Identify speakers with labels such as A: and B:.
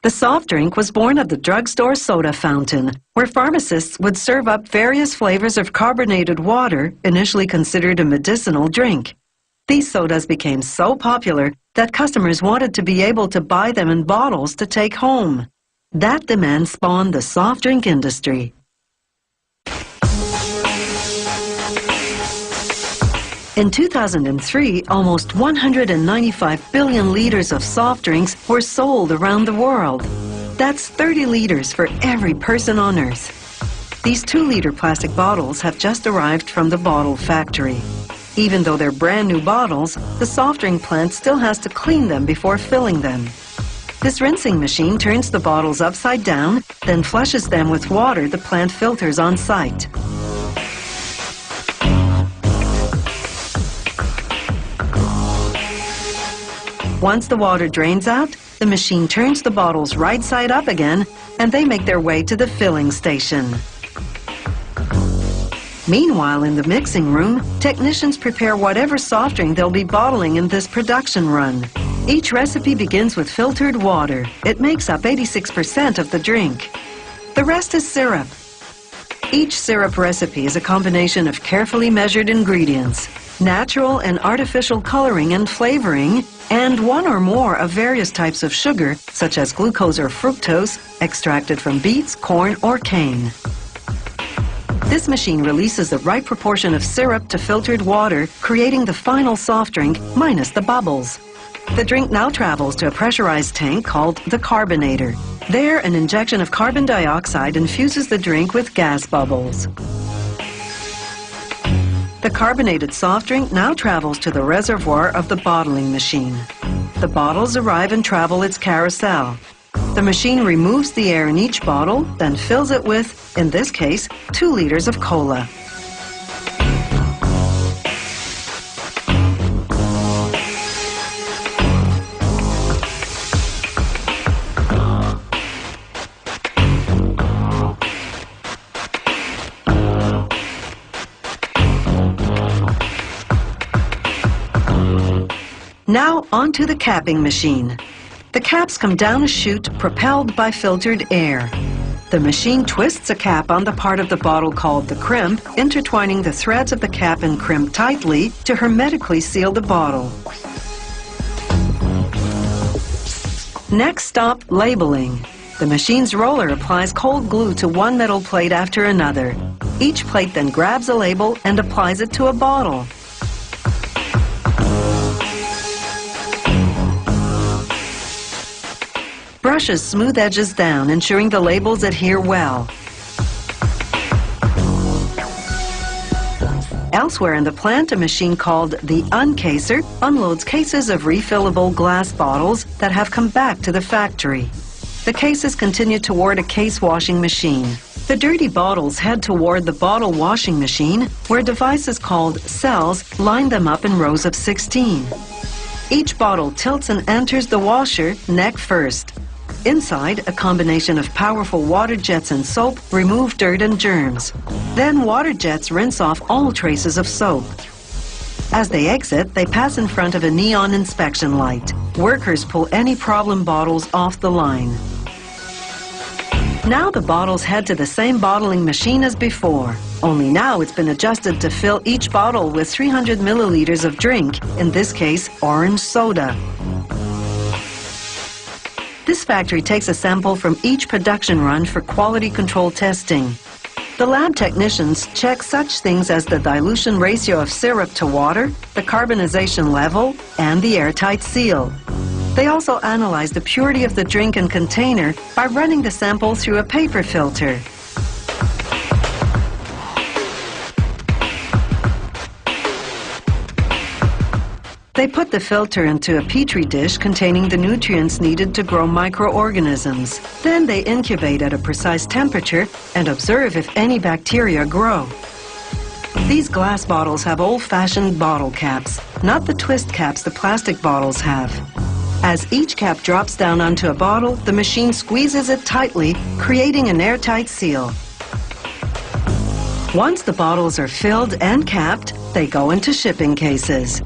A: The soft drink was born of the drugstore soda fountain, where pharmacists would serve up various flavors of carbonated water, initially considered a medicinal drink. These sodas became so popular that customers wanted to be able to buy them in bottles to take home. That demand spawned the soft drink industry. In 2003, almost 195 billion liters of soft drinks were sold around the world. That's 30 liters for every person on Earth. These 2-liter plastic bottles have just arrived from the bottle factory. Even though they're brand new bottles, the soft drink plant still has to clean them before filling them. This rinsing machine turns the bottles upside down, then flushes them with water the plant filters on site. Once the water drains out, the machine turns the bottles right side up again, and they make their way to the filling station. Meanwhile, in the mixing room, technicians prepare whatever soft drink they'll be bottling in this production run. Each recipe begins with filtered water. It makes up 86% of the drink. The rest is syrup. Each syrup recipe is a combination of carefully measured ingredients, natural and artificial coloring and flavoring, and one or more of various types of sugar, such as glucose or fructose, extracted from beets, corn, or cane. This machine releases the right proportion of syrup to filtered water, creating the final soft drink minus the bubbles. The drink now travels to a pressurized tank called the carbonator. There, an injection of carbon dioxide infuses the drink with gas bubbles. The carbonated soft drink now travels to the reservoir of the bottling machine. The bottles arrive and travel its carousel. The machine removes the air in each bottle, then fills it with, in this case, 2 liters of cola. Now onto the capping machine. The caps come down a chute propelled by filtered air. The machine twists a cap on the part of the bottle called the crimp, intertwining the threads of the cap and crimp tightly to hermetically seal the bottle. Next stop, labeling. The machine's roller applies cold glue to one metal plate after another. Each plate then grabs a label and applies it to a bottle. Brushes smooth edges down, ensuring the labels adhere well. Elsewhere in the plant, a machine called the uncaser unloads cases of refillable glass bottles that have come back to the factory. The cases continue toward a case washing machine. The dirty bottles head toward the bottle washing machine, where devices called cells line them up in rows of 16. Each bottle tilts and enters the washer neck first. Inside, a combination of powerful water jets and soap remove dirt and germs. Then water jets rinse off all traces of soap. As they exit, they pass in front of a neon inspection light. Workers pull any problem bottles off the line. Now the bottles head to the same bottling machine as before. Only now it's been adjusted to fill each bottle with 300 milliliters of drink, in this case, orange soda. This factory takes a sample from each production run for quality control testing. The lab technicians check such things as the dilution ratio of syrup to water, the carbonization level, and the airtight seal. They also analyze the purity of the drink and container by running the sample through a paper filter. They put the filter into a petri dish containing the nutrients needed to grow microorganisms. Then they incubate at a precise temperature and observe if any bacteria grow. These glass bottles have old-fashioned bottle caps, not the twist caps the plastic bottles have. As each cap drops down onto a bottle, the machine squeezes it tightly, creating an airtight seal. Once the bottles are filled and capped, they go into shipping cases.